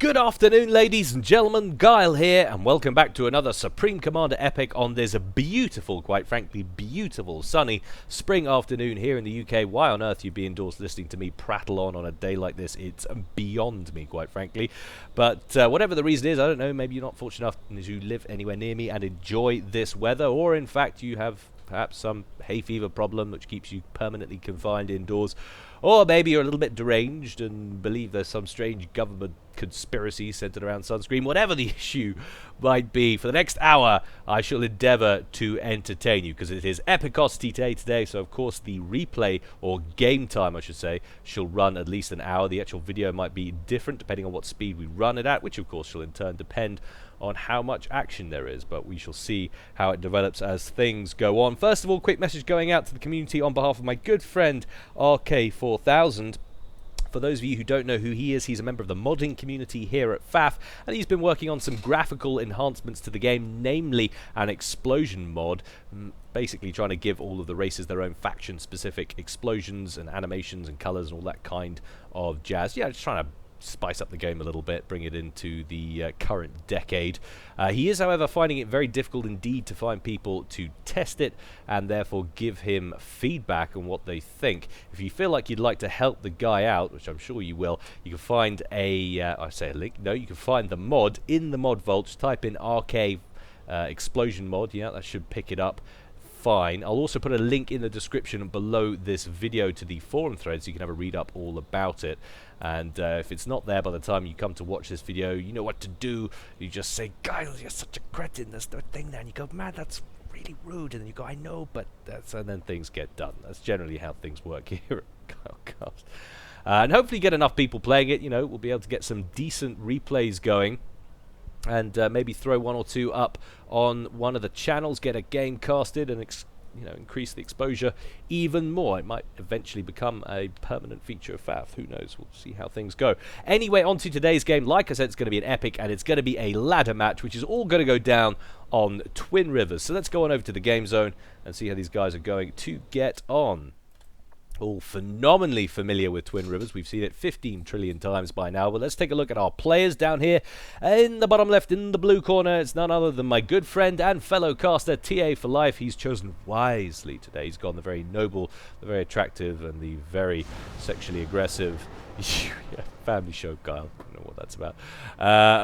Good afternoon, ladies and gentlemen, Gyle here, and welcome back to another Supreme Commander epic on this beautiful, quite frankly, beautiful, sunny spring afternoon here in the UK. Why on earth you'd be indoors listening to me prattle on a day like this, it's beyond me, quite frankly. But whatever the reason is, I don't know, maybe you're not fortunate enough to live anywhere near me and enjoy this weather, or in fact you have perhaps some hay fever problem which keeps you permanently confined indoors. Or maybe you're a little bit deranged and believe there's some strange government conspiracy centered around sunscreen. Whatever the issue might be, for the next hour I shall endeavor to entertain you, because it is Epicosity Day today, so of course the replay, or game time I should say, shall run at least an hour. The actual video might be different depending on what speed we run it at, which of course shall in turn depend on how much action there is, but we shall see how it develops as things go on. First of all, quick message going out to the community on behalf of my good friend RK4000. For those of you who don't know who he is, he's a member of the modding community here at FAF, and he's been working on some graphical enhancements to the game, namely an explosion mod, basically trying to give all of the races their own faction-specific explosions and animations and colours and all that kind of jazz. Yeah, just trying to spice up the game a little bit, bring it into the current decade. He is, however, finding it very difficult indeed to find people to test it and therefore give him feedback on what they think. If you feel like you'd like to help the guy out, which I'm sure you will, you can find a link. No, you can find the mod in the mod vault. Just type in RK explosion mod. Yeah, that should pick it up fine. I'll also put a link in the description below this video to the forum thread so you can have a read up all about it. And if it's not there by the time you come to watch this video, you know what to do. You just say, "Gyle, you're such a cretin, there's no thing there," and you go, "Man, that's really rude," and then you go, "I know, but that's," and then things get done. That's generally how things work here at Gylecast. And hopefully get enough people playing it, you know, we'll be able to get some decent replays going. And maybe throw one or two up on one of the channels, get a game casted, and increase the exposure even more. It might eventually become a permanent feature of FAF. Who knows? We'll see how things go. Anyway, on to today's game. Like I said, it's going to be an epic, and it's going to be a ladder match, which is all going to go down on Twin Rivers. So let's go on over to the game zone and see how these guys are going to get on. All phenomenally familiar with Twin Rivers. We've seen it 15 trillion times by now. But let's take a look at our players down here. In the bottom left, in the blue corner, it's none other than my good friend and fellow caster, TA4Life. He's chosen wisely today. He's gone the very noble, the very attractive, and the very sexually aggressive family show Gyle. I don't know what that's about.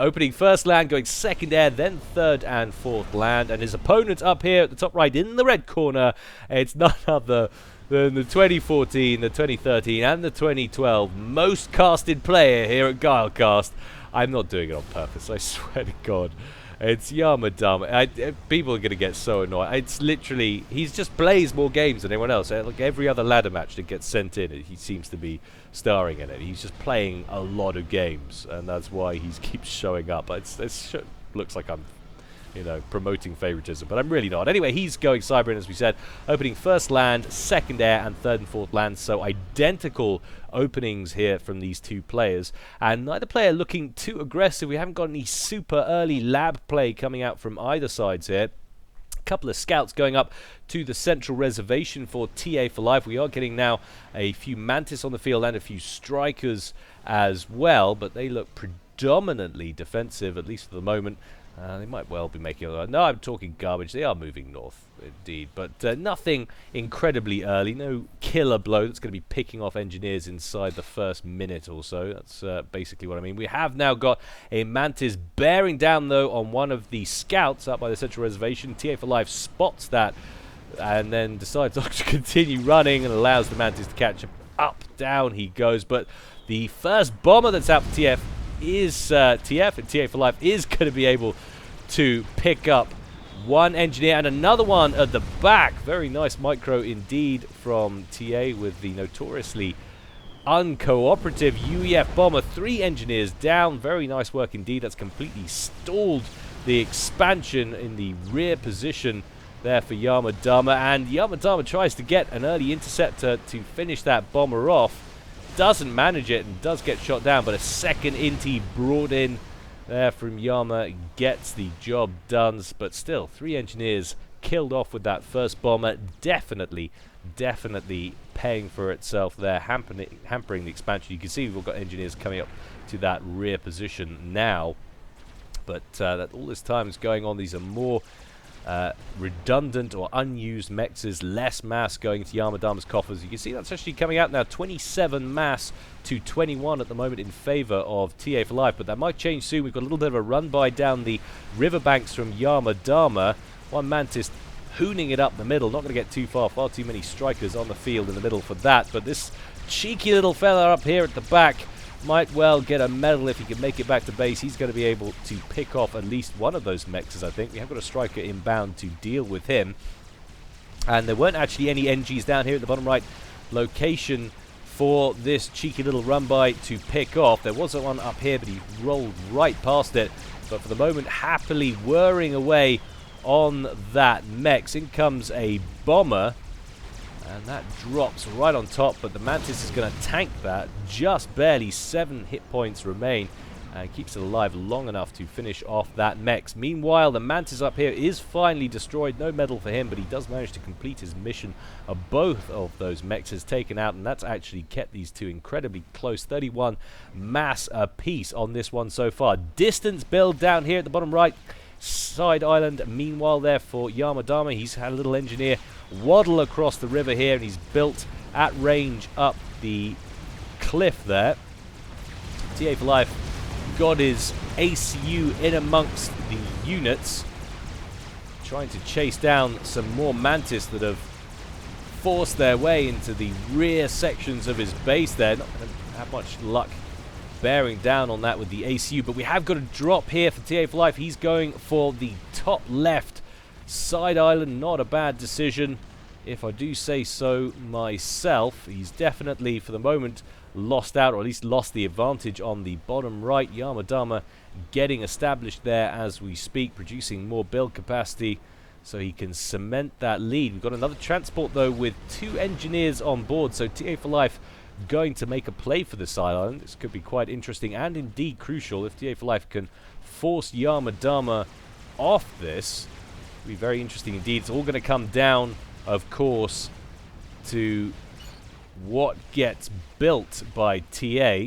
Opening first land, going second air, then third and fourth land. And his opponent up here at the top right, in the red corner, it's none other than the 2014, the 2013, and the 2012 most casted player here at Gylecast. I'm not doing it on purpose, I swear to God. It's Yarma. People are going to get so annoyed. It's literally, he's just plays more games than anyone else. Like every other ladder match that gets sent in, he seems to be starring in it. He's just playing a lot of games, and that's why he keeps showing up. It looks like I'm promoting favoritism, but I'm really not. Anyway, he's going cyber in, as we said, opening first land, second air, and third and fourth land. So identical openings here from these two players, and neither player looking too aggressive. We haven't got any super early lab play coming out from either sides here. A couple of scouts going up to the central reservation for TA4Life. We are getting now a few Mantis on the field and a few strikers as well, but they look predominantly defensive, at least for the moment. They might well be making a... No, I'm talking garbage. They are moving north, indeed. But nothing incredibly early. No killer blow that's going to be picking off engineers inside the first minute or so. That's basically what I mean. We have now got a Mantis bearing down, though, on one of the scouts up by the central reservation. TA4Life spots that and then decides not to continue running and allows the Mantis to catch him. Up, down he goes. But the first bomber that's out for TF is TF, and TA4Life is going to be able to pick up one engineer and another one at the back. Very nice micro indeed from TA with the notoriously uncooperative UEF bomber. 3 engineers down. Very nice work indeed. That's completely stalled the expansion in the rear position there for Yarma Dharma, and Yarma Dharma tries to get an early interceptor to finish that bomber off. Doesn't manage it and does get shot down, but a second inti brought in there from Yarma gets the job done. But still, 3 engineers killed off with that first bomber. Definitely paying for itself there, hampering the expansion. You can see we've got engineers coming up to that rear position now. But that all this time is going on. These are more redundant or unused mexes, less mass going to Yarma Dharma's coffers. You can see that's actually coming out now, 27 mass to 21 at the moment in favor of TA4Life, but that might change soon. We've got a little bit of a run by down the riverbanks from Yarma Dharma. One Mantis hooning it up the middle, not going to get too far too many strikers on the field in the middle for that, but this cheeky little fella up here at the back might well get a medal if he can make it back to base. He's going to be able to pick off at least one of those mexes, I think. We have got a striker inbound to deal with him. And there weren't actually any NGs down here at the bottom right location for this cheeky little run-by to pick off. There was one up here, but he rolled right past it. But for the moment, happily whirring away on that mex. In comes a bomber. And that drops right on top, but the Mantis is going to tank that. Just barely 7 hit points remain. And keeps it alive long enough to finish off that mex. Meanwhile, the Mantis up here is finally destroyed. No medal for him, but he does manage to complete his mission. Both of those mexes taken out, and that's actually kept these two incredibly close. 31 mass apiece on this one so far. Distance build down here at the bottom right side island. Meanwhile there for Yarma Dharma, he's had a little engineer waddle across the river here, and he's built at range up the cliff there. TA4Life got his ACU in amongst the units, trying to chase down some more Mantis that have forced their way into the rear sections of his base there. Not going to have much luck bearing down on that with the ACU, but we have got a drop here for TA4Life. He's going for the top left side island. Not a bad decision, if I do say so myself. He's definitely, for the moment, lost out, or at least lost the advantage on the bottom right. Yarma Dharma getting established there as we speak, producing more build capacity so he can cement that lead. We've got another transport, though, with 2 engineers on board, so TA4Life going to make a play for this island. This could be quite interesting and indeed crucial. If TA4Life can force Yarma Dharma off this, it'll be very interesting indeed. It's all going to come down, of course, to what gets built by TA.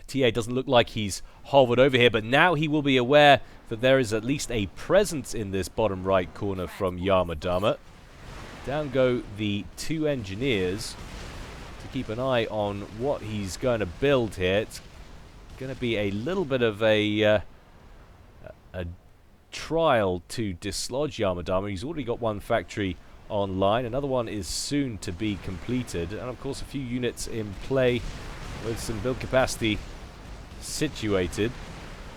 TA doesn't look like he's hovered over here, but now he will be aware that there is at least a presence in this bottom right corner from Yarma Dharma. Down go the 2 engineers to keep an eye on what he's going to build here. It's going to be a little bit of a trial to dislodge Yarma Dharma. He's already got 1 factory online. Another one is soon to be completed. And of course a few units in play with some build capacity situated.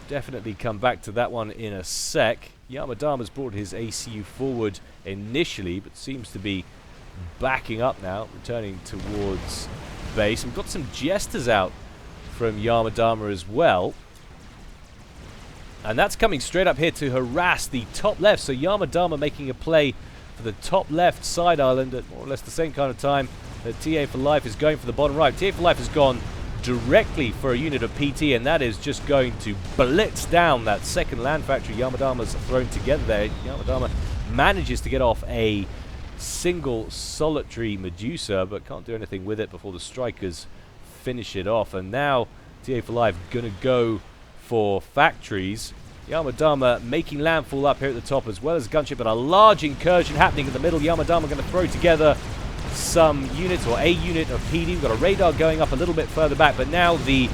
Definitely come back to that one in a sec. Yarma Dharma's brought his ACU forward initially, but seems to be backing up now, returning towards base. We've got some jesters out from Yarma Dharma as well. And that's coming straight up here to harass the top left. So Yarma Dharma making a play for the top left side island at more or less the same kind of time that TA4Life is going for the bottom right. TA4Life has gone directly for a unit of PT, and that is just going to blitz down that second land factory Yarma Dharma's thrown together there. Yarma Dharma manages to get off a single solitary Medusa, but can't do anything with it before the strikers finish it off. And now TA4Life gonna go for factories. Yarma Dharma making landfall up here at the top as well as gunship, but a large incursion happening in the middle. Yarma Dharma going to throw together some units, or a unit of PD. We've got a radar going up a little bit further back, but now the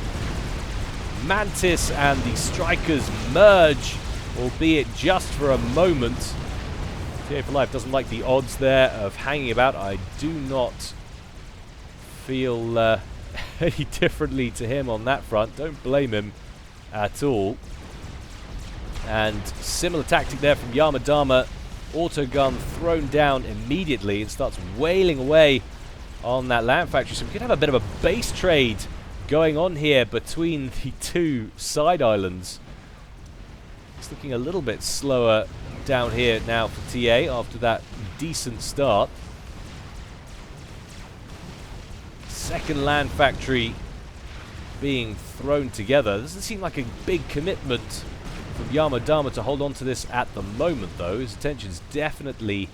Mantis and the strikers merge, albeit just for a moment. TA4Life doesn't like the odds there of hanging about. I do not feel any differently to him on that front. Don't blame him at all. And similar tactic there from Yarma Dharma. Auto gun thrown down immediately and starts wailing away on that land factory. So we could have a bit of a base trade going on here between the 2 side islands. It's looking a little bit slower down here now for TA after that decent start. Second land factory being thrown together. Doesn't seem like a big commitment from Yarma Dharma to hold on to this at the moment, though. His attention's definitely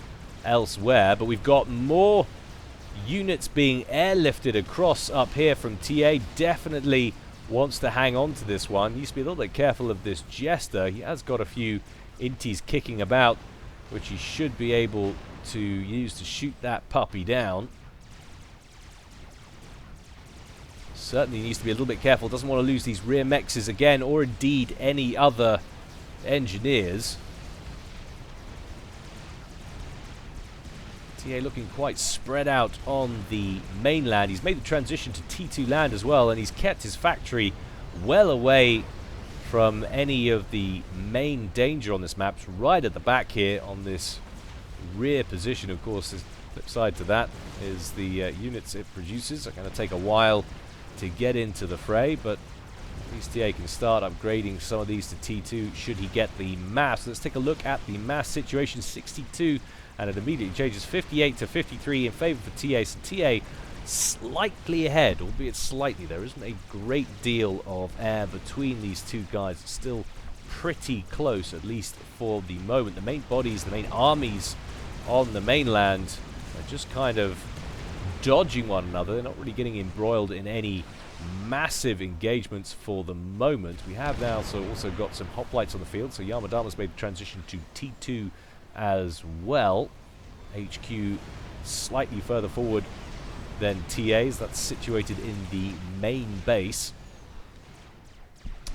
elsewhere, but we've got more units being airlifted across up here from TA. Definitely wants to hang on to this one. Needs to be a little bit careful of this Jester. He has got a few inties kicking about, which he should be able to use to shoot that puppy down. Certainly needs to be a little bit careful. Doesn't want to lose these rear mexes again, or indeed any other engineers. TA looking quite spread out on the mainland. He's made the transition to T2 land as well, and he's kept his factory well away from any of the main danger on this map. It's right at the back here on this rear position. Of course, the flip side to that is the units it produces are going to take a while to get into the fray, but at least TA can start upgrading some of these to T2 should he get the mass. Let's take a look at the mass situation. 62, and it immediately changes 58 to 53 in favor for TA. So TA slightly ahead, albeit slightly. There isn't a great deal of air between these two guys. It's still pretty close, at least for the moment. The main bodies, the main armies on the mainland are just kind of dodging one another. They're not really getting embroiled in any massive engagements for the moment. We have now also got some hoplites on the field, so Yarma Dharma's made the transition to T2 as well. HQ slightly further forward than TA's. That's situated in the main base.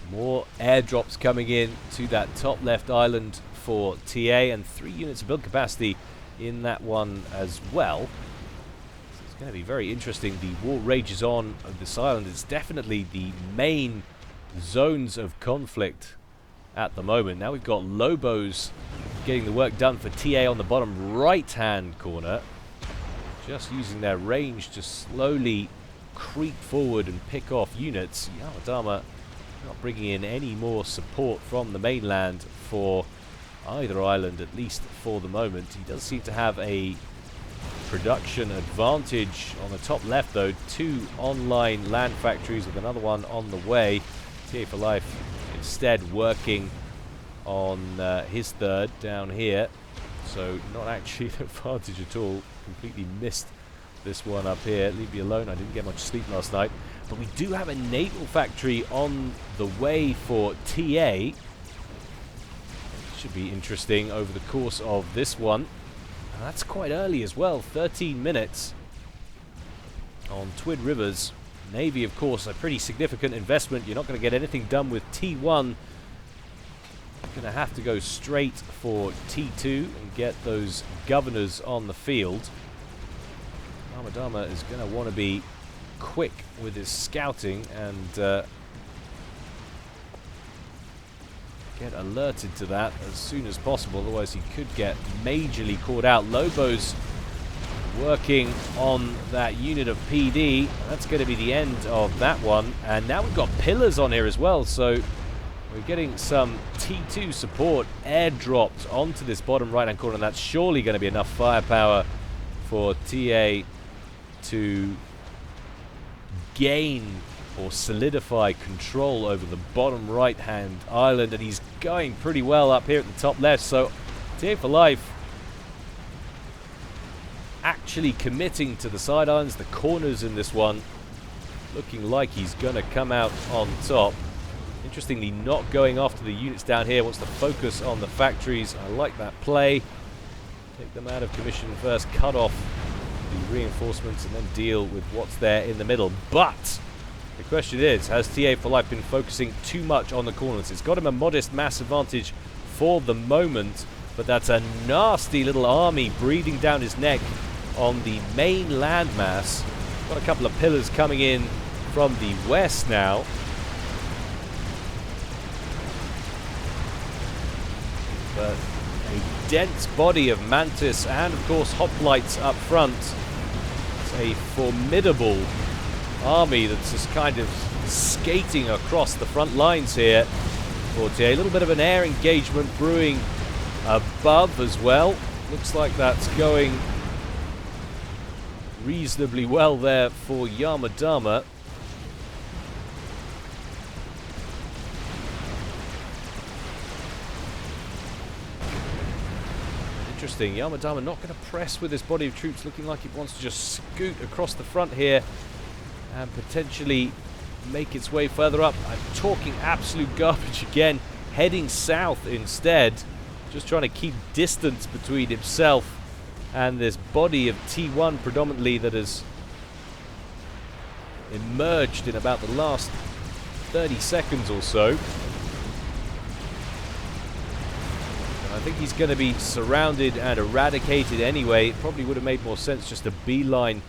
More airdrops coming in to that top left island for TA, and 3 units of build capacity in that one as well. It's going to be very interesting. The war rages on this island. It's definitely the main zones of conflict at the moment. Now we've got Lobos getting the work done for TA on the bottom right-hand corner, just using their range to slowly creep forward and pick off units. Yarma Dharma not bringing in any more support from the mainland for either island, at least for the moment. He does seem to have a production advantage on the top left, though. 2 online land factories with another one on the way. TA4Life instead working on his third down here, so not actually an advantage at all. Completely missed this one up here. Leave me alone, I didn't get much sleep last night. But we do have a naval factory on the way for TA. Should be interesting over the course of this one. And that's quite early as well, 13 minutes on Twin Rivers. Navy, of course, a pretty significant investment. You're not going to get anything done with T1. You're going to have to go straight for T2 and get those governors on the field. Yarma Dharma is going to want to be quick with his scouting and get alerted to that as soon as possible, otherwise he could get majorly caught out. Lobos working on that unit of PD. That's going to be the end of that one. And now we've got pillars on here as well, so we're getting some T2 support airdropped onto this bottom right-hand corner, and that's surely going to be enough firepower for TA to gain or solidify control over the bottom right-hand island. And he's going pretty well up here at the top left, so TA4Life actually committing to the side islands, the corners in this one, looking like he's going to come out on top. Interestingly, not going after the units down here, wants to focus on the factories. I like that play. Take them out of commission first, cut off the reinforcements, and then deal with what's there in the middle. But the question is, has TA4Life been focusing too much on the corners? It's got him a modest mass advantage for the moment, but that's a nasty little army breathing down his neck on the main landmass. Got a couple of pillars coming in from the west now. But a dense body of Mantis and, of course, hoplites up front. It's a formidable army that's just kind of skating across the front lines here for TA. A little bit of an air engagement brewing above as well. Looks like that's going reasonably well there for Yarma Dharma. Interesting. Yarma Dharma not going to press with this body of troops, looking like it wants to just scoot across the front here and potentially make its way further up. I'm talking absolute garbage again, heading south instead, just trying to keep distance between himself and this body of T1 predominantly that has emerged in about the last 30 seconds or so. I think he's going to be surrounded and eradicated anyway. It probably would have made more sense just to beeline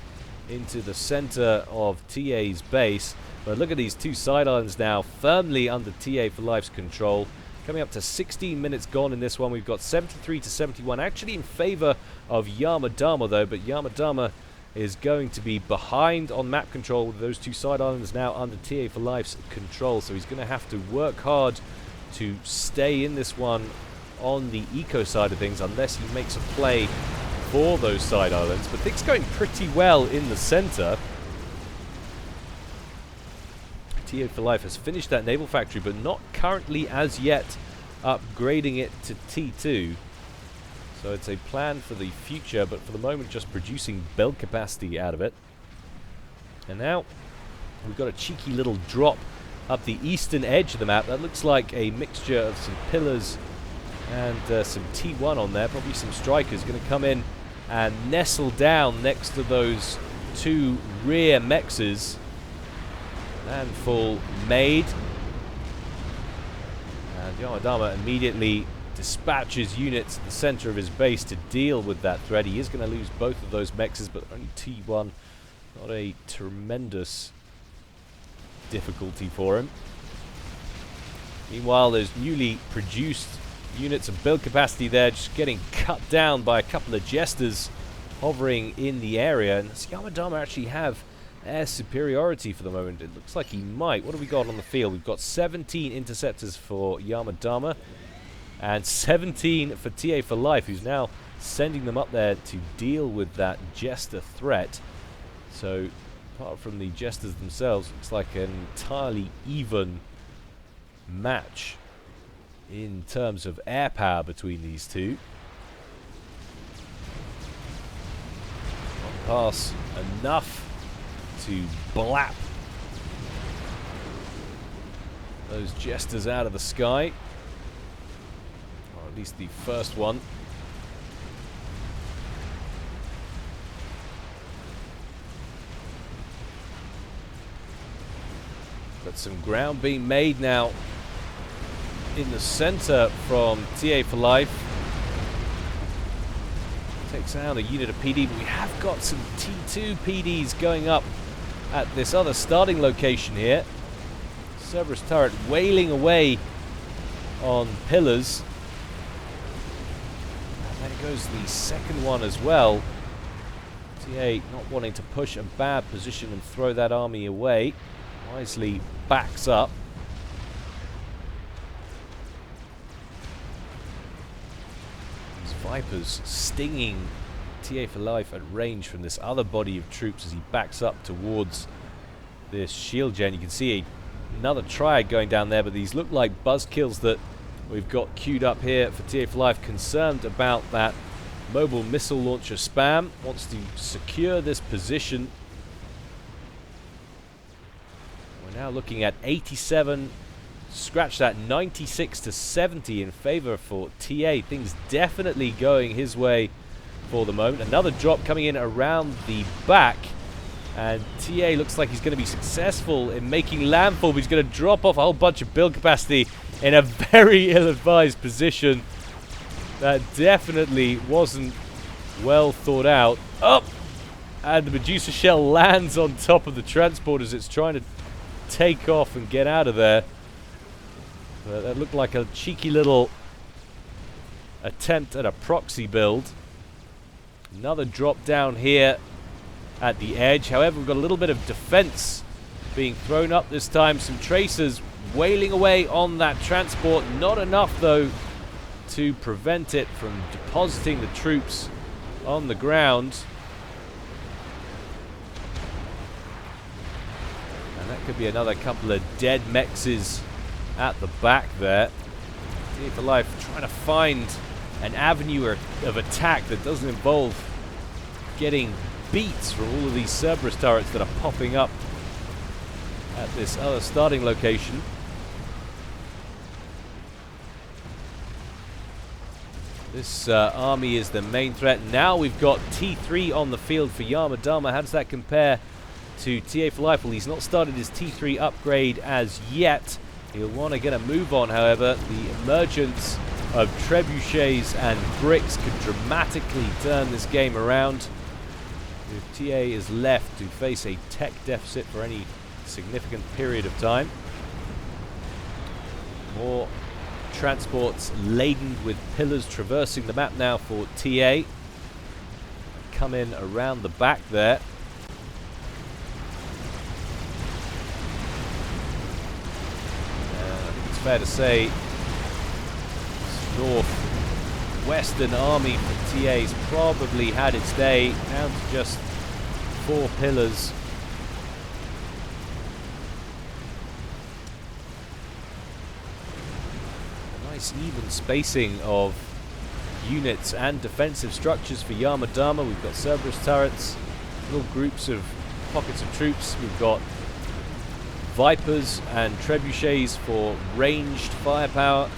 into the center of TA's base. But look at these two side islands now, firmly under TA4Life's control. Coming up to 16 minutes gone in this one. We've got 73 to 71, actually in favor of Yarma Dharma though, but Yarma Dharma is going to be behind on map control with those two side islands now under TA4Life's control. So he's going to have to work hard to stay in this one on the eco side of things unless he makes a play for those side islands. But things going pretty well in the center. TA4Life has finished that naval factory, but not currently as yet upgrading it to T2. So it's a plan for the future, but for the moment just producing build capacity out of it. And now we've got a cheeky little drop up the eastern edge of the map. That looks like a mixture of some pillars and some T1 on there. Probably some strikers going to come in and nestle down next to those two rear mexes. Landfall made. And Yarma Dharma immediately dispatches units at the center of his base to deal with that threat. He is going to lose both of those mexes, but only T1. Not a tremendous difficulty for him. Meanwhile, those newly produced units of build capacity there just getting cut down by a couple of jesters hovering in the area. And does Yarma Dharma actually have air superiority for the moment? It looks like he might. What have we got on the field? We've got 17 interceptors for Yarma Dharma and 17 for TA4Life, who's now sending them up there to deal with that jester threat. So apart from the jesters themselves, looks like an entirely even match in terms of air power between these two. Not pass enough to blap those jesters out of the sky, or at least the first one. But some ground being made now in the center from TA4Life. Takes out a unit of PD, but we have got some T2 PDs going up at this other starting location here. Cerberus turret wailing away on pillars. And there goes the second one as well. TA not wanting to push a bad position and throw that army away. Wisely backs up. These Vipers stinging TA4Life at range from this other body of troops as he backs up towards this shield gen. You can see another triad going down there, but these look like buzzkills that we've got queued up here for TA4Life. Concerned about that mobile missile launcher spam. Wants to secure this position. We're now looking at 87, scratch that, 96 to 70 in favor for TA. Things definitely going his way for the moment. Another drop coming in around the back, and TA looks like he's going to be successful in making landfall, but he's going to drop off a whole bunch of build capacity in a very ill-advised position. That definitely wasn't well thought out. Up! And the Medusa shell lands on top of the transport as it's trying to take off and get out of there. But that looked like a cheeky little attempt at a proxy build. Another drop down here at the edge. However, we've got a little bit of defense being thrown up this time. Some tracers wailing away on that transport. Not enough, though, to prevent it from depositing the troops on the ground. And that could be another couple of dead mexes at the back there. TA4Life trying to find an avenue of attack that doesn't involve getting beats from all of these Cerberus turrets that are popping up at this other starting location. This army is the main threat. Now we've got T3 on the field for Yarma Dharma. How does that compare to TA4Life? Well, he's not started his T3 upgrade as yet. He'll want to get a move on, however. The emergence of trebuchets and bricks could dramatically turn this game around. If TA is left to face a tech deficit for any significant period of time. More transports laden with pillars traversing the map now for TA. Come in around the back there. I think it's fair to say this northwestern army for TA's probably had its day, down to just 4 pillars. Nice even spacing of units and defensive structures for Yarma Dharma. We've got Cerberus turrets, little groups of pockets of troops. We've got Vipers and trebuchets for ranged firepower.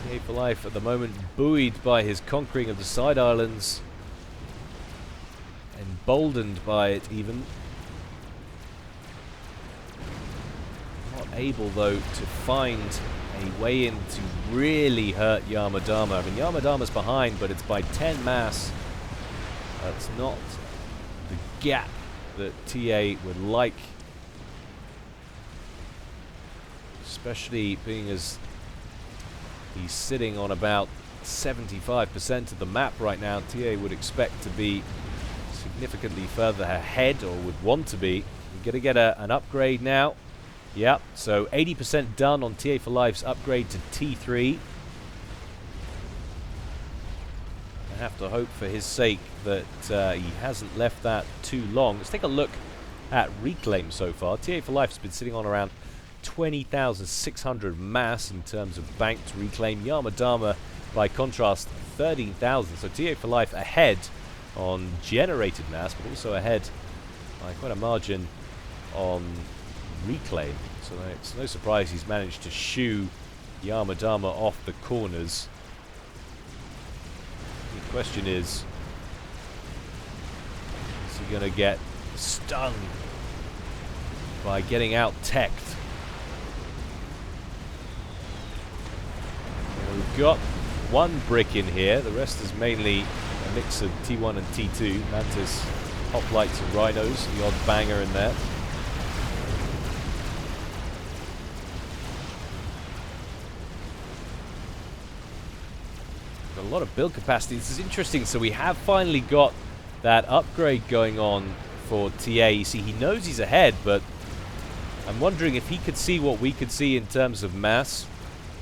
TA4Life at the moment buoyed by his conquering of the side islands, emboldened by it even. Able though to find a way in to really hurt Yarma Dharma. I mean, Yarma Dharma's behind, but it's by 10 mass. That's not the gap that TA would like, especially being as he's sitting on about 75% of the map right now. TA would expect to be significantly further ahead, or would want to be. We're going to get an upgrade now. Yep, so 80% done on TA4Life's upgrade to T3. I have to hope for his sake that he hasn't left that too long. Let's take a look at reclaim so far. TA4Life's been sitting on around 20,600 mass in terms of banked reclaim. Yarma Dharma, by contrast, 13,000. So TA4Life ahead on generated mass, but also ahead by quite a margin on reclaim. So it's no surprise he's managed to shoo Yarma Dharma off the corners. The question is he going to get stung by getting out-teched? We've got 1 brick in here. The rest is mainly a mix of T1 and T2. Mantis, hoplites and rhinos. The odd banger in there. A lot of build capacity. This is interesting. So we have finally got that upgrade going on for TA. You see, he knows he's ahead, but I'm wondering if he could see what we could see in terms of mass,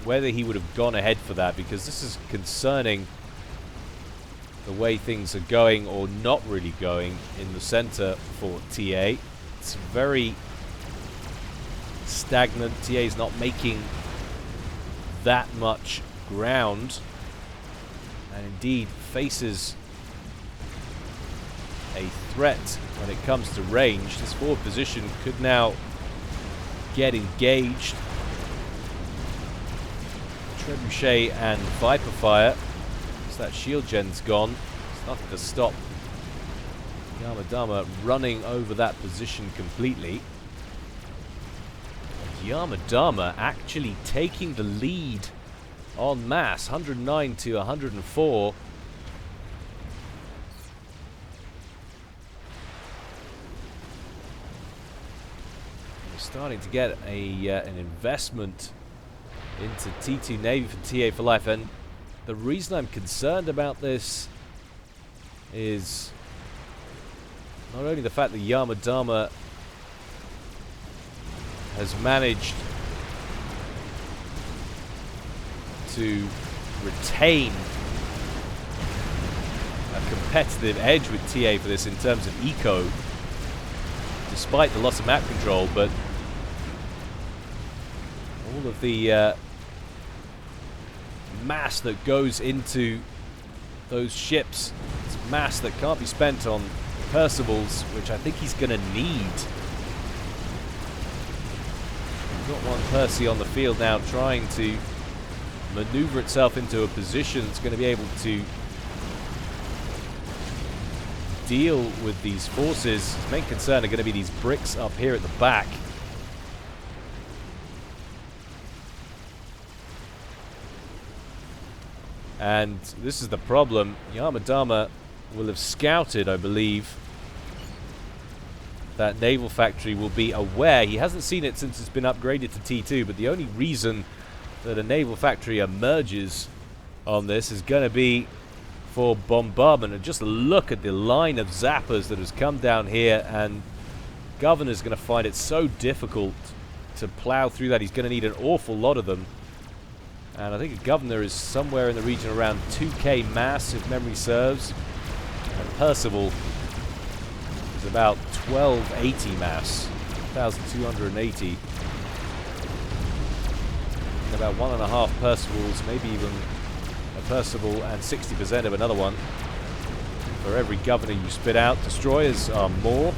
whether he would have gone ahead for that, because this is concerning the way things are going, or not really going, in the center for TA. It's very stagnant. TA is not making that much ground, and indeed faces a threat when it comes to range. This forward position could now get engaged. Trebuchet and Viper fire. So that shield gen's gone. It's nothing to stop Yarma Dharma running over that position completely. Yarma Dharma actually taking the lead on mass, 109 to 104. We're starting to get an investment into T2 Navy for TA4Life, and the reason I'm concerned about this is not only the fact that Yarma Dharma has managed to retain a competitive edge with TA for this in terms of eco, despite the loss of map control, but all of the mass that goes into those ships, it's mass that can't be spent on Percival's, which I think he's going to need. We've got one Percy on the field now trying to maneuver itself into a position that's going to be able to deal with these forces. His main concern are going to be these bricks up here at the back. And this is the problem. Yarma Dharma will have scouted, I believe, that naval factory, will be aware. He hasn't seen it since it's been upgraded to T2, but the only reason that a naval factory emerges on this is going to be for bombardment. And just look at the line of zappers that has come down here, and Governor's going to find it so difficult to plow through that. He's going to need an awful lot of them. And I think a Governor is somewhere in the region around 2k mass, if memory serves. And Percival is about 1280 mass, 1280. And about 1.5 Percivals, maybe even a Percival and 60% of another one. For every Governor you spit out, destroyers are more.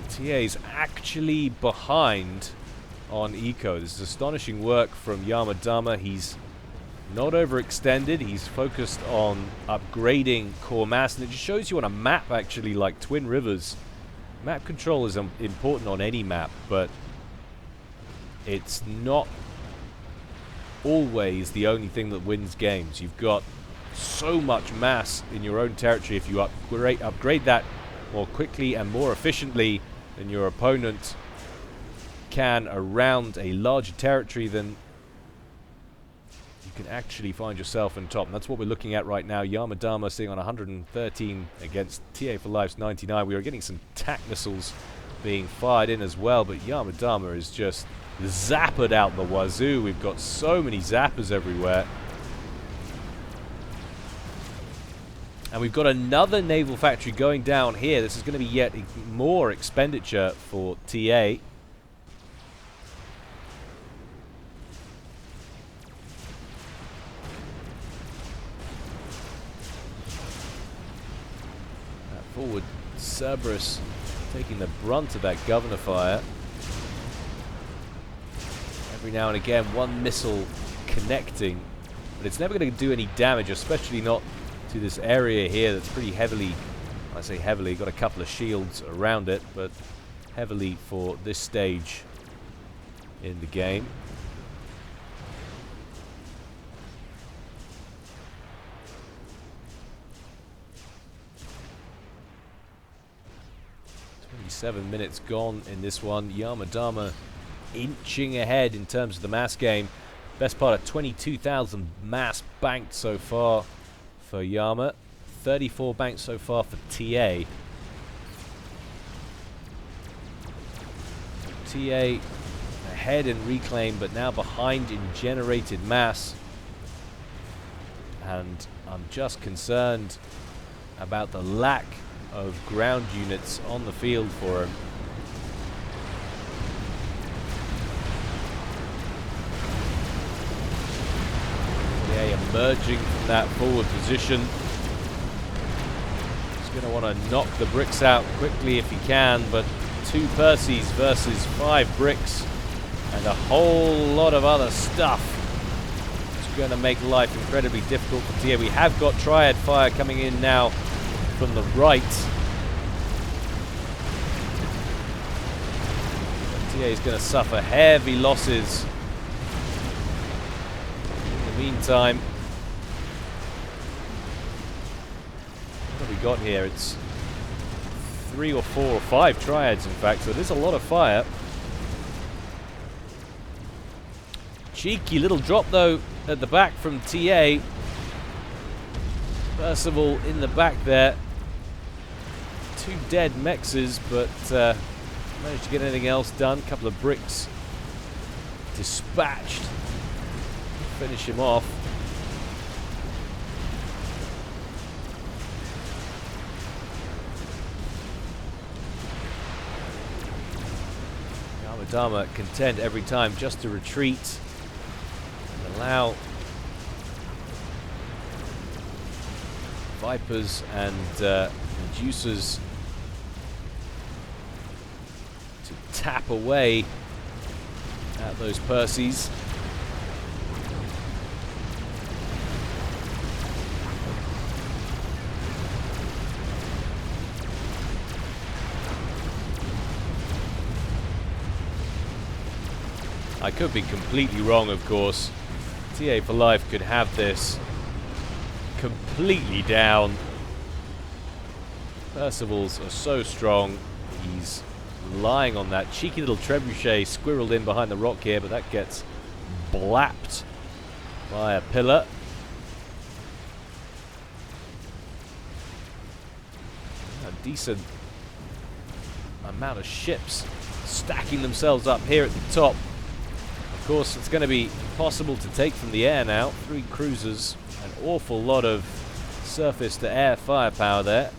TA's actually behind on eco. This is astonishing work from Yarma Dharma. He's not overextended. He's focused on upgrading core mass, and it just shows you on a map, actually, like Twin Rivers. Map control is important on any map, but it's not always the only thing that wins games. You've got so much mass in your own territory. If you upgrade that more quickly and more efficiently than your opponent can around a larger territory, then you can actually find yourself in top. And that's what we're looking at right now. Yarma Dharma sitting on 113 against TA4Life's 99. We are getting some TAC missiles being fired in as well, but Yarma Dharma is just zappered out the wazoo. We've got so many zappers everywhere. And we've got another naval factory going down here. This is going to be yet more expenditure for TA. That forward Cerberus taking the brunt of that Governor fire. Every now and again, one missile connecting, but it's never going to do any damage, especially not to this area here that's pretty heavily, I say heavily, got a couple of shields around it, but heavily for this stage in the game. Seven minutes gone in this one. Yarma Dharma inching ahead in terms of the mass game. Best part of 22,000 mass banked so far for Yarma. 34 banked so far for TA. TA ahead in reclaim, but now behind in generated mass. And I'm just concerned about the lack of ground units on the field for him. Yeah, emerging from that forward position. He's going to want to knock the bricks out quickly if he can, but 2 Percys versus 5 bricks and a whole lot of other stuff. It's going to make life incredibly difficult for TA. We have got Triad fire coming in now from the right. But TA is going to suffer heavy losses. In the meantime, what have we got here? It's 3 or 4 or 5 triads, in fact, so there's a lot of fire. Cheeky little drop, though, at the back from TA. Percival in the back there. 2 dead mexes, but managed to get anything else done. A couple of bricks dispatched. Finish him off. Dharma content every time just to retreat and allow Vipers and Reducers to tap away at those Percys. I could be completely wrong, of course. TA4Life could have this completely down. Percival's are so strong. He's lying on that cheeky little trebuchet squirreled in behind the rock here, but that gets blapped by a pillar. A decent amount of ships stacking themselves up here at the top. Of course, it's going to be possible to take from the air now. 3 cruisers, an awful lot of surface-to-air firepower there.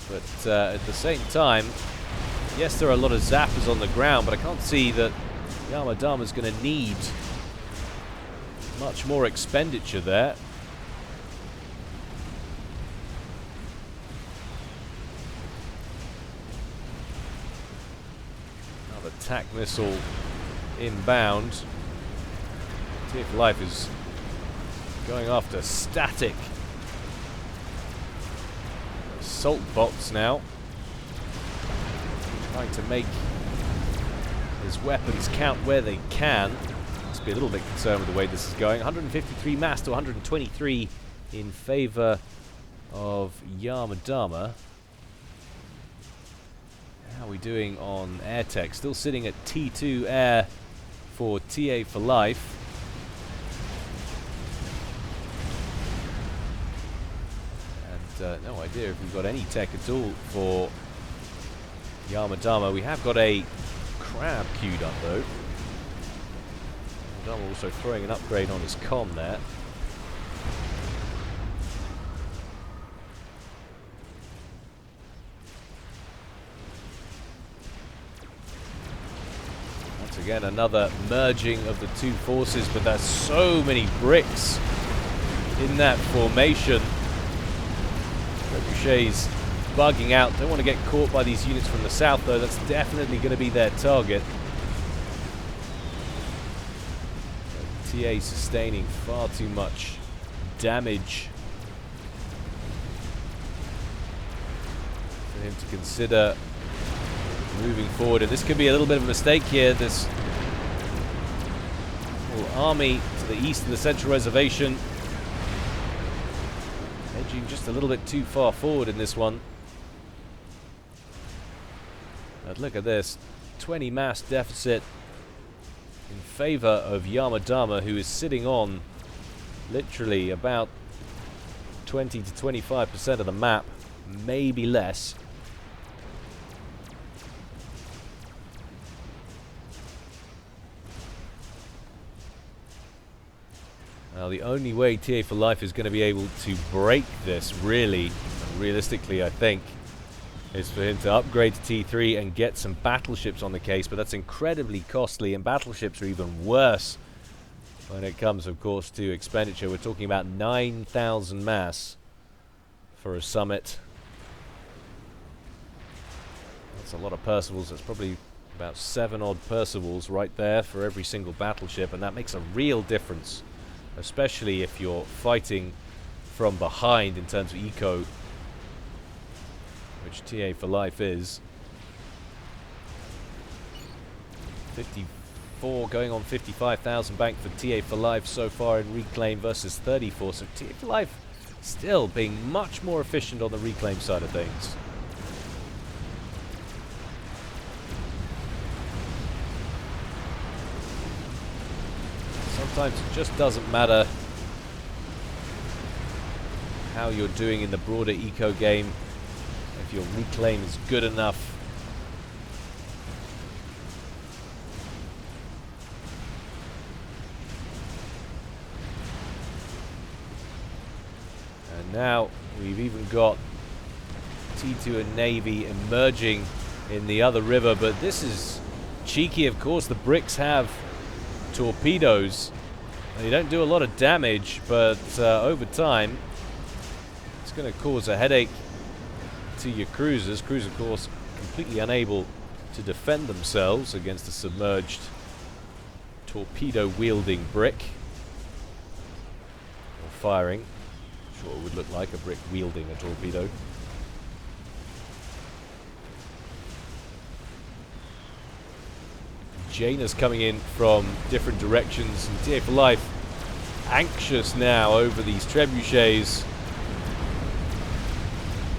But at the same time, yes, there are a lot of zappers on the ground, but I can't see that Yarma Dharma's going to need much more expenditure there. Attack missile inbound. TA4Life is going after static assault bots now, trying to make his weapons count where they can. Must be a little bit concerned with the way this is going. 153 mass to 123 in favor of Yarma Dharma. How are we doing on air tech? Still sitting at T2 air for TA4Life. And no idea if we've got any tech at all for Yarma Dharma. We have got a crab queued up though. Yarma Dharma also throwing an upgrade on his comm there. Again, another merging of the two forces, but there's so many bricks in that formation. Trebuchet's bugging out. Don't want to get caught by these units from the south, though. That's definitely going to be their target. TA sustaining far too much damage for him to consider moving forward, and this could be a little bit of a mistake here. This whole army to the east of the central reservation edging just a little bit too far forward in this one. But look at this, 20 mass deficit in favor of Yarma Dharma, who is sitting on literally about 20 to 25% of the map, maybe less. Now, the only way TA4Life is going to be able to break this, really, realistically, I think, is for him to upgrade to T3 and get some battleships on the case, but that's incredibly costly, and battleships are even worse when it comes, of course, to expenditure. We're talking about 9,000 mass for a summit. That's a lot of Percivals. That's probably about 7 odd Percivals right there for every single battleship, and that makes a real difference, especially if you're fighting from behind in terms of eco, which TA4Life is. 54 going on 55,000 bank for TA4Life so far in reclaim versus 34, so TA4Life still being much more efficient on the reclaim side of things. Sometimes it just doesn't matter how you're doing in the broader eco game. If your reclaim is good enough, and Now we've even got T2 and Navy emerging in the other river, but this is cheeky, of course. The bricks have torpedoes. They don't do a lot of damage, but over time, it's going to cause a headache to your cruisers. Crews, of course, completely unable to defend themselves against a submerged torpedo-wielding brick. Or firing. Sure, it would look like a brick wielding a torpedo. Jaina's coming in from different directions, and TA4Life anxious now over these trebuchets.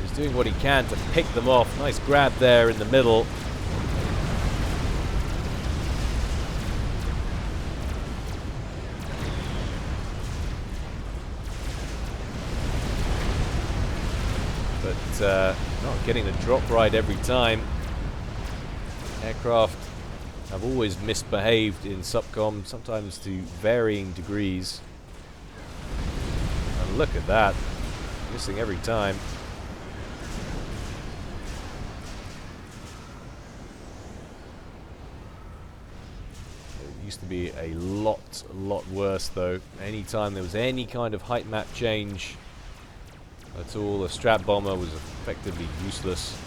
He's doing what he can to pick them off. Nice grab there in the middle. But not getting the drop right every time. Aircraft have always misbehaved in SUBCOM, sometimes to varying degrees. And look at that, missing every time. It used to be a lot worse though. Anytime there was any kind of height map change at all, a strap bomber was effectively useless.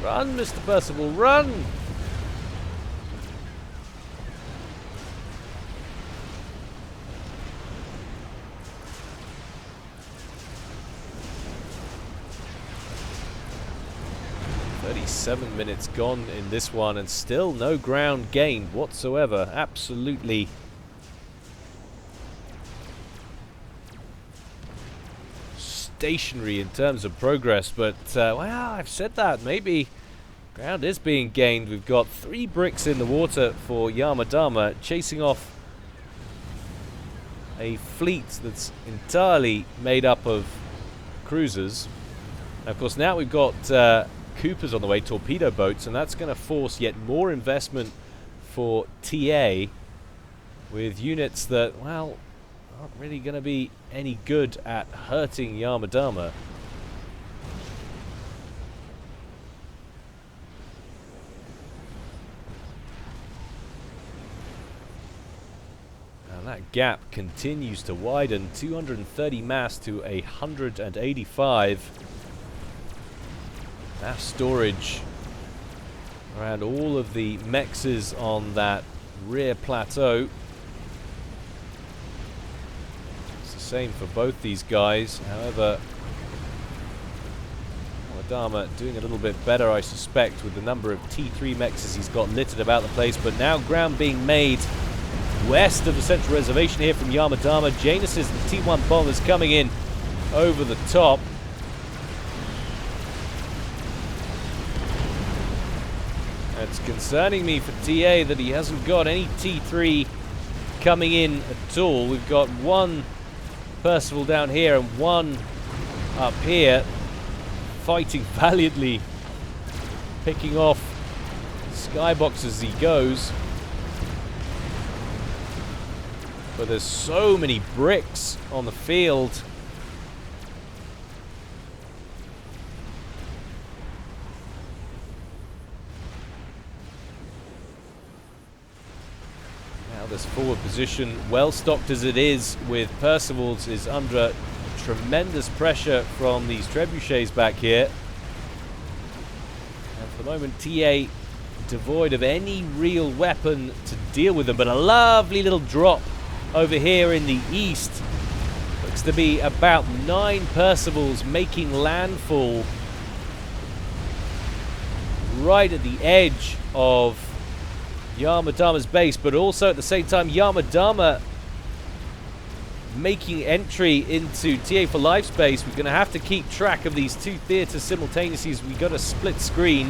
Run, Mr. Percival, run! "37 minutes gone in this one, and still no ground gained whatsoever. Absolutely stationary in terms of progress, but well, I've said that. Maybe ground is being gained. We've got 3 bricks in the water for Yarma Dharma, chasing off a fleet that's entirely made up of cruisers. And of course, now we've got Coopers on the way, torpedo boats, and that's going to force yet more investment for TA with units that, well, aren't really going to be any good at hurting Yarma Dharma. And that gap continues to widen, 230 mass to 185. Mass storage around all of the mexes on that rear plateau. Same for both these guys. However, Dharma doing a little bit better, I suspect, with the number of T3 mexes he's got littered about the place. But now ground being made west of the central reservation here from Yarma Dharma. Janus's and T1 bombers coming in over the top. It's concerning me for TA that he hasn't got any T3 coming in at all. We've got 1 Percival down here and 1 up here, fighting valiantly, picking off skyboxes as he goes. But there's so many bricks on the field. This forward position, well stocked as it is with Percival's, is under tremendous pressure from these trebuchets back here. And for the moment, TA devoid of any real weapon to deal with them, but a lovely little drop over here in the east. Looks to be about 9 Percivals making landfall right at the edge of Yarma Dharma's base, but also at the same time Yarma Dharma making entry into TA4Life's base. We're going to have to keep track of these 2 theaters simultaneously as we got a split screen.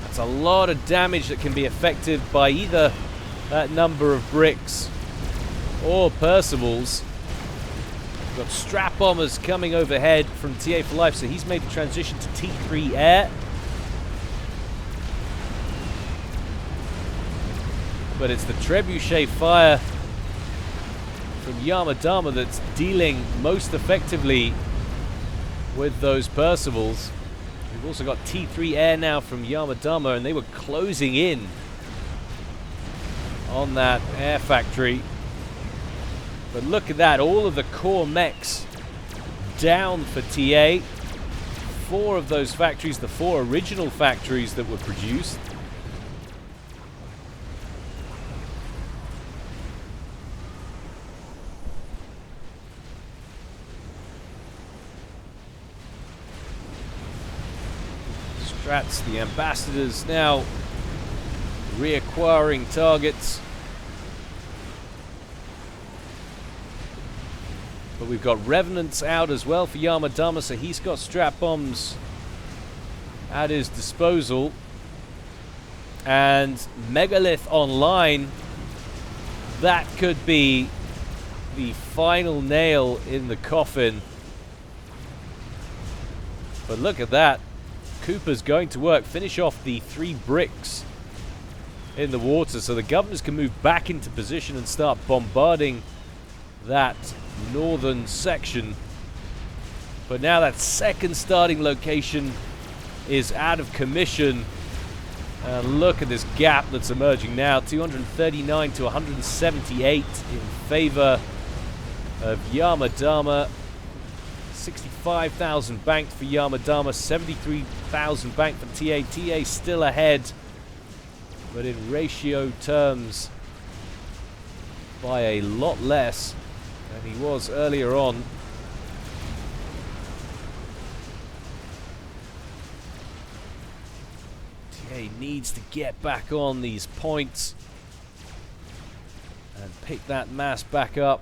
That's a lot of damage that can be affected by either that number of bricks or Percivals. We've got strap bombers coming overhead from TA4Life, so he's made the transition to T3 air. but it's the trebuchet fire from Yarma Dharma that's dealing most effectively with those Percivals. We've also got T3 air now from Yarma Dharma, and they were closing in on that air factory. But look at that, all of the core mechs down for TA. 4 of those factories, the 4 original factories that were produced. Strats, the ambassadors now reacquiring targets. But we've got Revenants out as well for Yarma Dharma, so he's got strat bombs at his disposal. And Megalith online. That could be the final nail in the coffin. But look at that. Cooper's going to work, finish off the 3 bricks in the water so the governors can move back into position and start bombarding that northern section. But now that second starting location is out of commission. And look at this gap that's emerging now, 239 to 178 in favor of Yarma Dharma. 65,000 banked for Yarma Dharma, 73,000 banked for TA. TA still ahead, but in ratio terms by a lot less than he was earlier on. TA needs to get back on these points and pick that mass back up.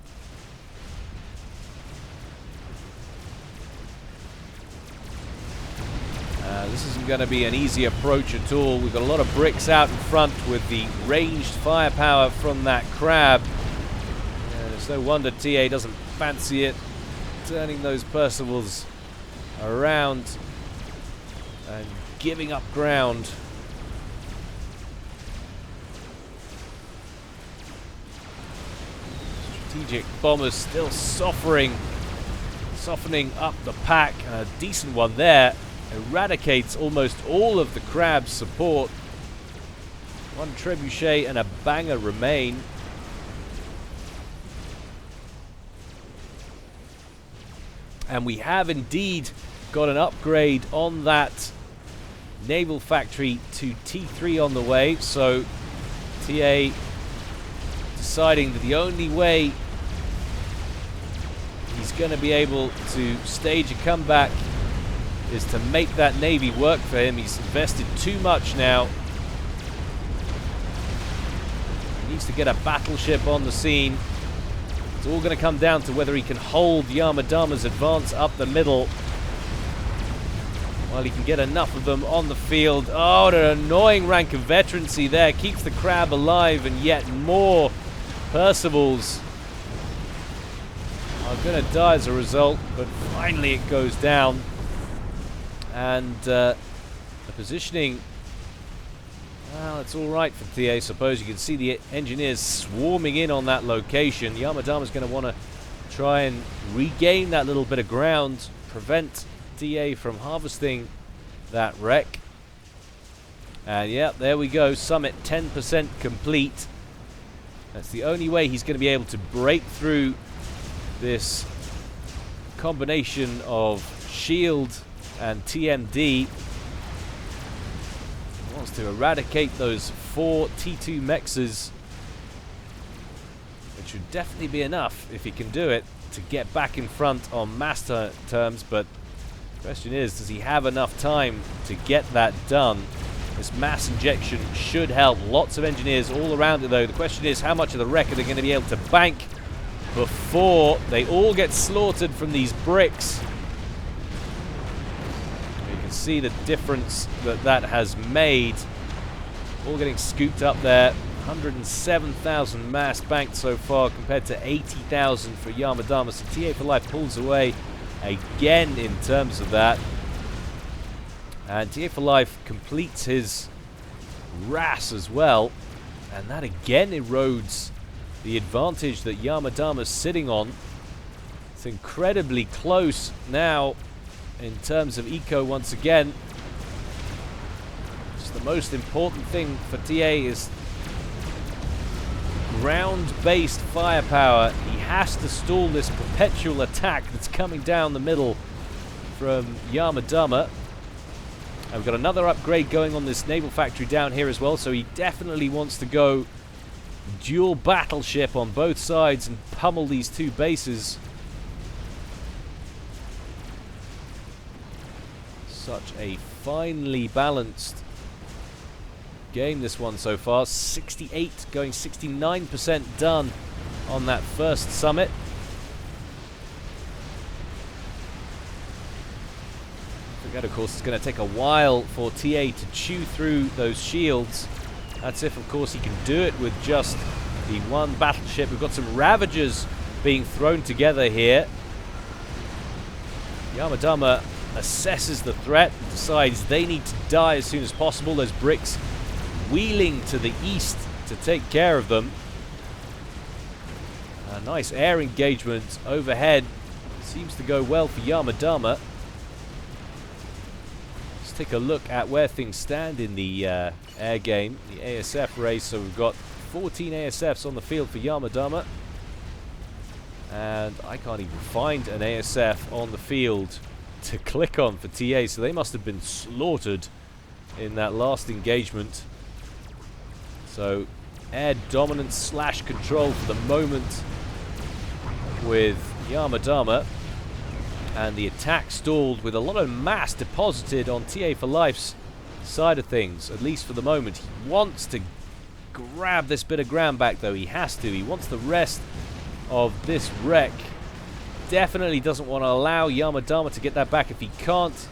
This isn't going to be an easy approach at all. We've got a lot of bricks out in front with the ranged firepower from that crab. It's no wonder TA doesn't fancy it, turning those Percivals around and giving up ground. Strategic bombers still softening up the pack. A decent one there. Eradicates almost all of the crab's support. 1 trebuchet and a banger remain. And we have indeed got an upgrade on that naval factory to T3 on the way. So TA deciding that the only way he's going to be able to stage a comeback is to make that navy work for him. He's invested too much now. He needs to get a battleship on the scene. It's all going to come down to whether he can hold Yarma Dharma's advance up the middle while he can get enough of them on the field. Oh, an annoying rank of veterancy there. Keeps the crab alive, and yet more Percivals are going to die as a result. But finally it goes down. And the positioning, well, it's all right for TA, I suppose. You can see the engineers swarming in on that location. Yarma Dharma's going to want to try and regain that little bit of ground, prevent TA from harvesting that wreck. And yeah, there we go. Summit 10% complete. That's the only way he's going to be able to break through this combination of shield and TMD. He wants to eradicate those 4 T2 mexes, which should definitely be enough if he can do it to get back in front on master terms. But the question is, does he have enough time to get that done? This mass injection should help. Lots of engineers all around it, though. The question is, how much of the wreck are they going to be able to bank before they all get slaughtered from these bricks? See the difference that has made. All getting scooped up there. 107,000 mass banked so far compared to 80,000 for Yarma Dharma. So TA4Life pulls away again in terms of that. And TA4Life completes his RAS as well. And that again erodes the advantage that Yarma sitting on. It's incredibly close now in terms of eco once again. Just the most important thing for TA is ground-based firepower. He has to stall this perpetual attack that's coming down the middle from Yarma. And we've got another upgrade going on this naval factory down here as well, so he definitely wants to go dual battleship on both sides and pummel these two bases. Such a finely balanced game, this one so far. 68 going 69% done on that first summit. Forget, of course, it's going to take a while for TA to chew through those shields. That's if, of course, he can do it with just the one battleship. We've got some Ravagers being thrown together here. Yarma assesses the threat and decides they need to die as soon as possible. Those bricks wheeling to the east to take care of them. A nice air engagement overhead. Seems to go well for Yarma. Let's take a look at where things stand in the air game, the ASF race. So we've got 14 ASFs on the field for Yarma. And I can't even find an ASF on the field to click on for TA, so they must have been slaughtered in that last engagement. So air dominance / control for the moment with Yarma, and the attack stalled with a lot of mass deposited on TA4Life's side of things, at least for the moment. He wants to grab this bit of ground back, though. He has to. He wants the rest of this wreck. Definitely doesn't want to allow Yarma to get that back. If he can't,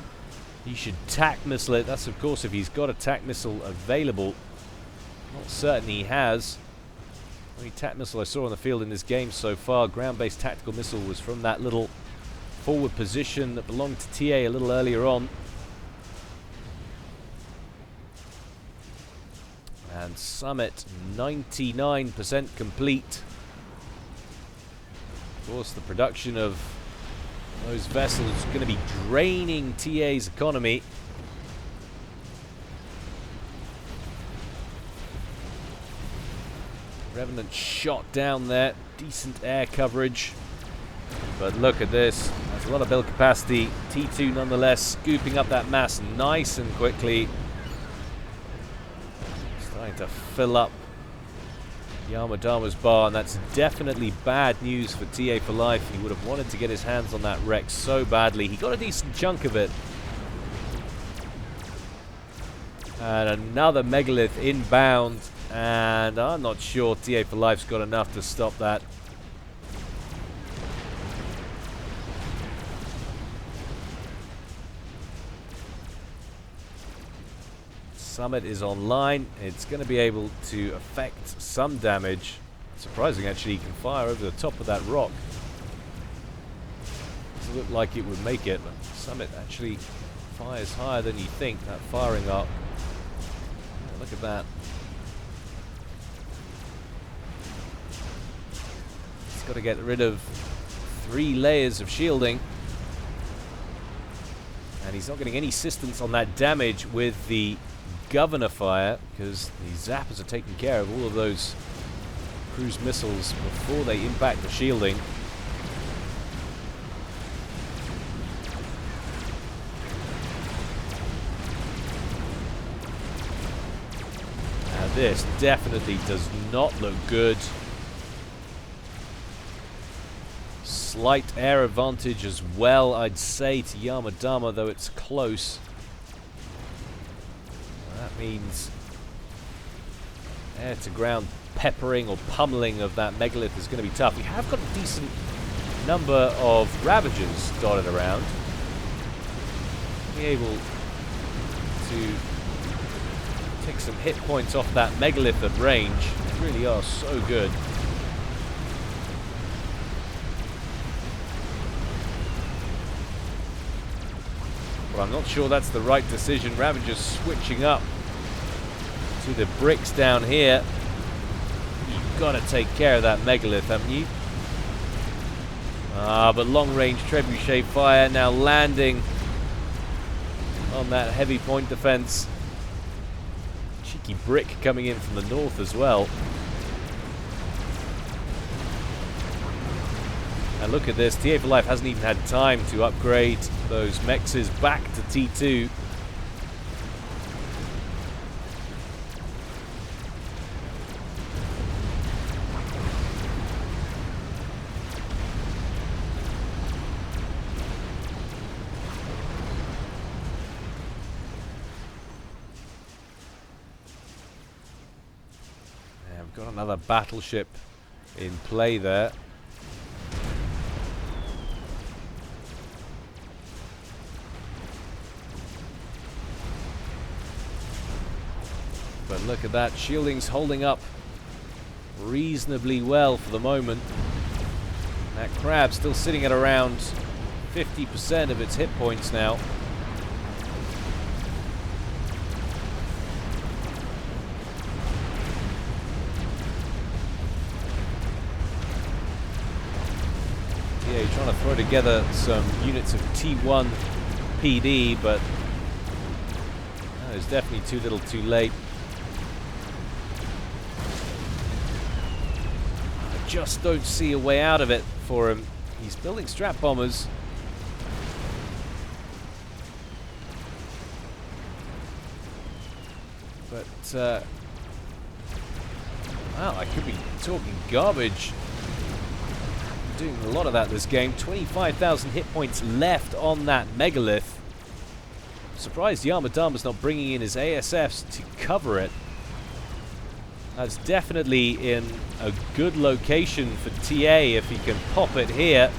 he should tac missile it. That's, of course, if he's got a tac missile available. Not certain he has. The only tac missile I saw on the field in this game so far, ground-based tactical missile, was from that little forward position that belonged to TA a little earlier on. And Summit 99% complete. Of course, the production of those vessels is going to be draining TA's economy. Revenant shot down there. Decent air coverage. But look at this. There's a lot of build capacity. T2 nonetheless scooping up that mass nice and quickly. Starting to fill up Yarma's bar, and that's definitely bad news for TA4Life. He would have wanted to get his hands on that wreck so badly. He got a decent chunk of it. And another megalith inbound, and I'm not sure TA4Life's got enough to stop that. Summit is online. It's going to be able to affect some damage. Surprising, actually, he can fire over the top of that rock. Doesn't look like it would make it, but Summit actually fires higher than you think, that firing arc. Look at that. He's got to get rid of 3 layers of shielding. And he's not getting any assistance on that damage with the Governor fire, because the zappers are taking care of all of those cruise missiles before they impact the shielding. And this definitely does not look good. Slight air advantage as well, I'd say, to Yarma, though it's close. That means air-to-ground peppering or pummeling of that megalith is going to be tough. We have got a decent number of Ravagers dotted around. Be able to take some hit points off that megalith at range. They really are so good. But I'm not sure that's the right decision. Ravagers switching up to the bricks down here. got to take care of that megalith, haven't you? Ah, but long-range trebuchet fire now landing on that heavy point defense. Cheeky brick coming in from the north as well. And look at this, TA4Life hasn't even had time to upgrade those mexes back to T2. Got another battleship in play there. But look at that, shielding's holding up reasonably well for the moment. That crab still sitting at around 50% of its hit points now. Yeah, trying to throw together some units of T1 PD, but it's definitely too little too late. I just don't see a way out of it for him. He's building strap bombers. But, wow, I could be talking garbage. Doing a lot of that this game. 25,000 hit points left on that megalith. Surprised Yarma Dharma's not bringing in his ASFs to cover it. That's definitely in a good location for TA if he can pop it here.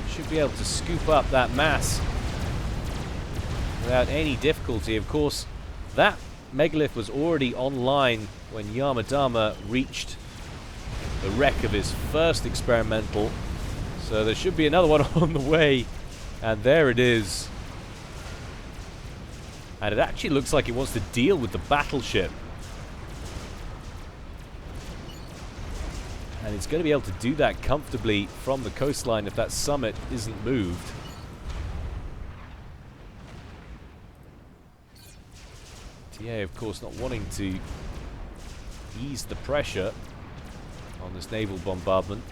Should be able to scoop up that mass without any difficulty. Of course, that megalith was already online when Yarma Dharma reached the wreck of his first experimental, so there should be another one on the way, and there it is. And it actually looks like it wants to deal with the battleship, and it's going to be able to do that comfortably from the coastline if that summit isn't moved. TA, of course, not wanting to ease the pressure on this naval bombardment.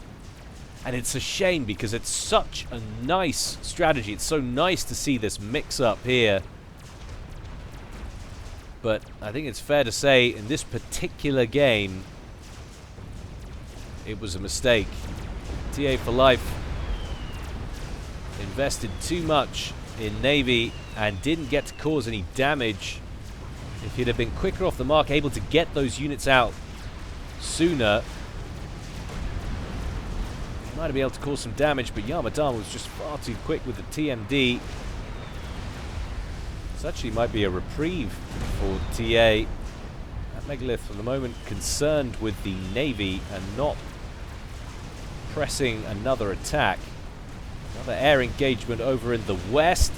And it's a shame because it's such a nice strategy. It's so nice to see this mix up here. But I think it's fair to say in this particular game it was a mistake. TA4Life invested too much in Navy and didn't get to cause any damage. If he'd have been quicker off the mark, able to get those units out sooner, might have been able to cause some damage, but Yarma Dharma was just far too quick with the TMD. This actually might be a reprieve for TA. That megalith for the moment concerned with the Navy and not pressing another attack. Another air engagement over in the west.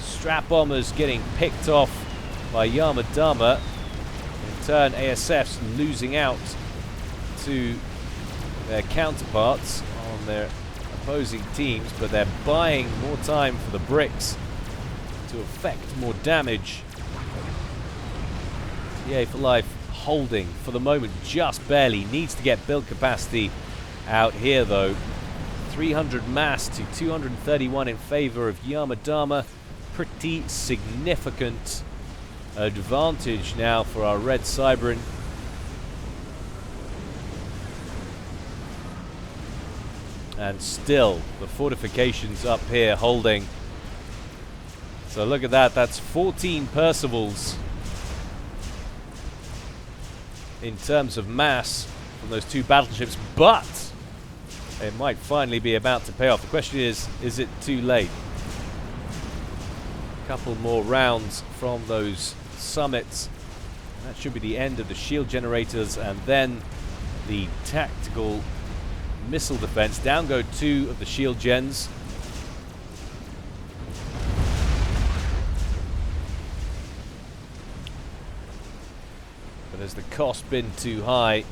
Strap bombers getting picked off by Yarma Dharma. In turn, ASFs losing out to their counterparts on their opposing teams, but they're buying more time for the bricks to effect more damage. TA4Life holding for the moment just barely. Needs to get build capacity out here though. 300 mass to 231 in favor of Yarma Dharma. Pretty significant advantage now for our Red Cybran. And still, the fortifications up here holding. So look at that, that's 14 Percivals in terms of mass from those two battleships, but it might finally be about to pay off. The question is it too late? A couple more rounds from those summits. That should be the end of the shield generators, and then the tactical missile defense. Down go 2 of the shield gens. But has the cost been too high?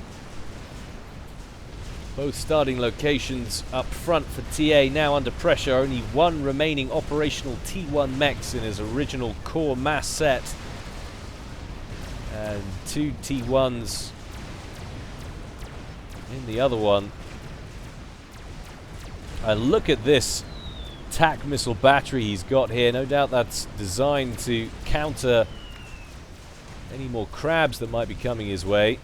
Both starting locations up front for TA now under pressure. Only one remaining operational T1 mechs in his original core mass set. And two T1s in the other one. And look at this TAC missile battery he's got here. No doubt that's designed to counter any more crabs that might be coming his way.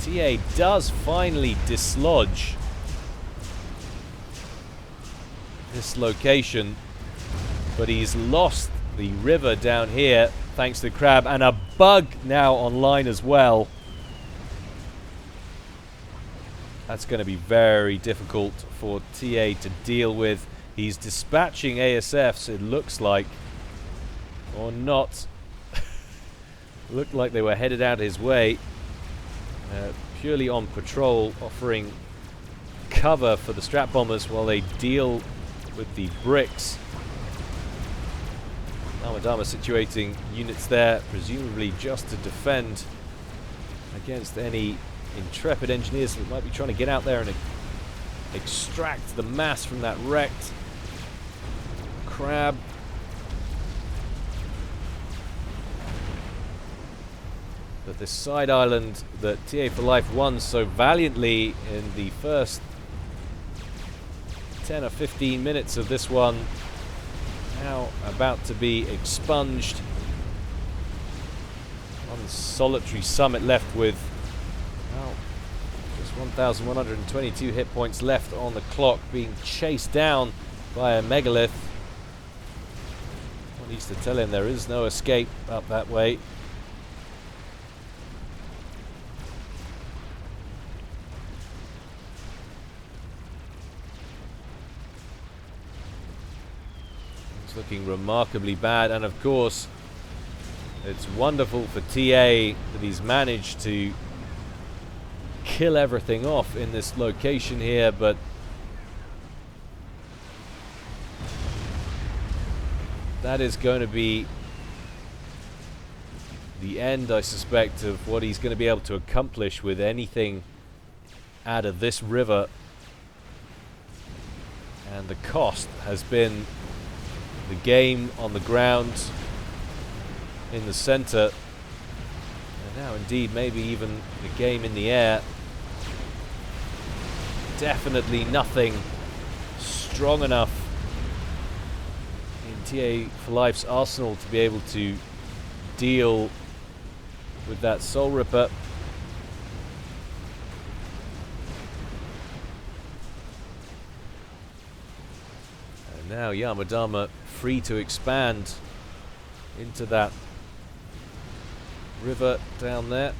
TA does finally dislodge this location, but he's lost the river down here thanks to the crab, and a bug now online as well. That's going to be very difficult for TA to deal with. He's dispatching ASFs, it looks like, or not. Looked like they were headed out his way. Purely on patrol, offering cover for the strap bombers while they deal with the bricks. Dharma situating units there, presumably just to defend against any intrepid engineers that might be trying to get out there and extract the mass from that wrecked crab. But this side island that TA4Life won so valiantly in the first 10 or 15 minutes of this one, now about to be expunged. One solitary summit left with, well, just 1,122 hit points left on the clock, being chased down by a megalith. One needs to tell him there is no escape up that way. Looking remarkably bad, and of course it's wonderful for TA that he's managed to kill everything off in this location here, but that is going to be the end, I suspect, of what he's going to be able to accomplish with anything out of this river. And the cost has been the game on the ground in the center, and now indeed maybe even the game in the air. Definitely nothing strong enough in TA4Life's arsenal to be able to deal with that Soul Ripper. And now Yarma free to expand into that river down there.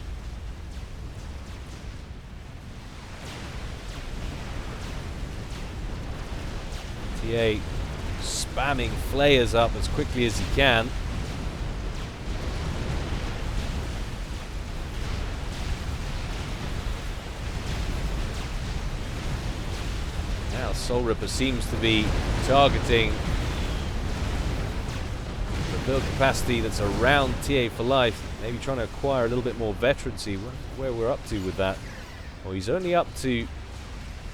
TA spamming flayers up as quickly as he can. Now Soul Ripper seems to be targeting build capacity that's around TA4Life, maybe trying to acquire a little bit more veterancy. Where we're up to with that? Well, he's only up to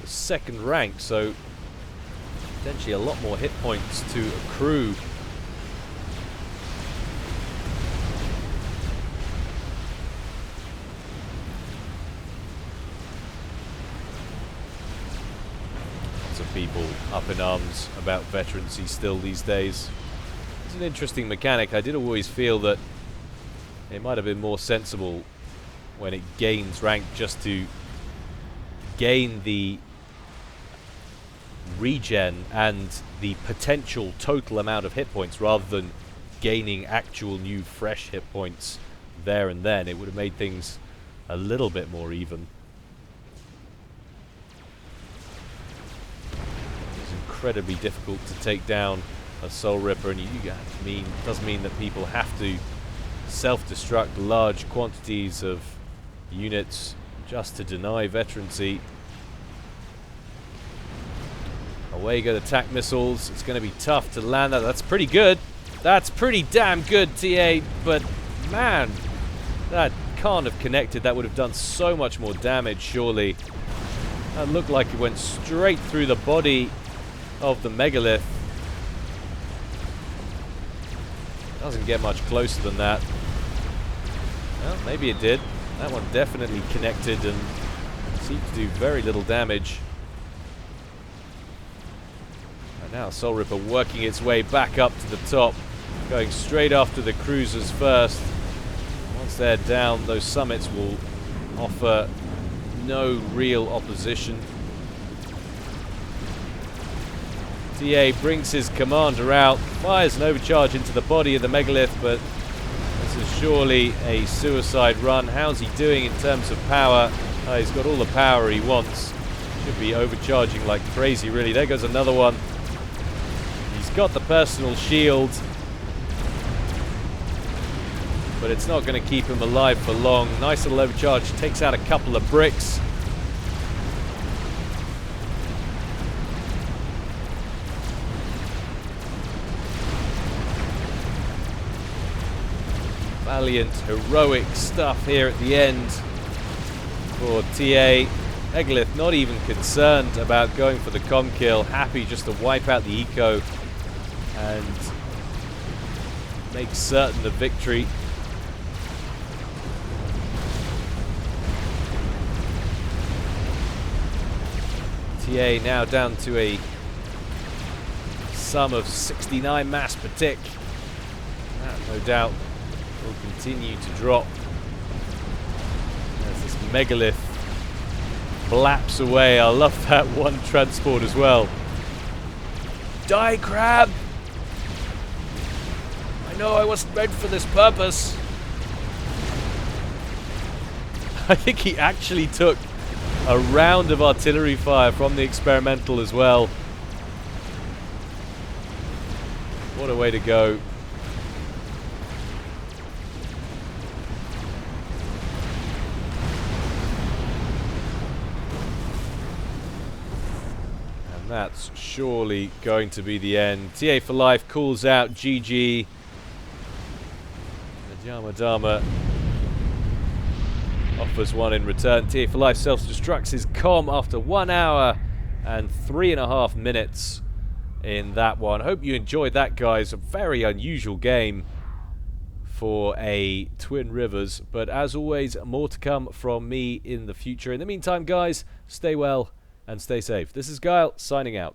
the second rank, so potentially a lot more hit points to accrue. Lots of people up in arms about veterancy still these days. It's an interesting mechanic. I did always feel that it might have been more sensible when it gains rank just to gain the regen and the potential total amount of hit points rather than gaining actual new fresh hit points there and then. It would have made things a little bit more even. It's incredibly difficult to take down a Soul Ripper, and does mean that people have to self-destruct large quantities of units just to deny veterancy. Away go the attack missiles. It's going to be tough to land that. That's pretty good. That's pretty damn good, TA. But man, that can't have connected. That would have done so much more damage, surely. That looked like it went straight through the body of the megalith. Doesn't get much closer than that. Well, maybe it did. That one definitely connected and seemed to do very little damage. And now Soul Ripper working its way back up to the top, going straight after the cruisers first. Once they're down, those summits will offer no real opposition. TA brings his commander out, fires an overcharge into the body of the megalith, but this is surely a suicide run. How's he doing in terms of power? He's got all the power he wants. Should be overcharging like crazy, really. There goes another one. He's got the personal shield, but it's not going to keep him alive for long. Nice little overcharge, takes out a couple of bricks. Valiant, heroic stuff here at the end for TA. Megalith not even concerned about going for the comm kill, happy just to wipe out the eco and make certain the victory. TA now down to a sum of 69 mass per tick. That, no doubt, will continue to drop as this megalith blaps away. I love that one transport as well. Die, crab! I know I wasn't meant for this purpose. I think he actually took a round of artillery fire from the experimental as well. What a way to go. That's surely going to be the end. TA4Life calls out GG. The Yarma Dharma offers one in return. TA4Life self-destructs his comm after 1 hour and 3.5 minutes in that one. Hope you enjoyed that, guys. A very unusual game for a Twin Rivers. But as always, more to come from me in the future. In the meantime, guys, stay well and stay safe. This is Gyle, signing out.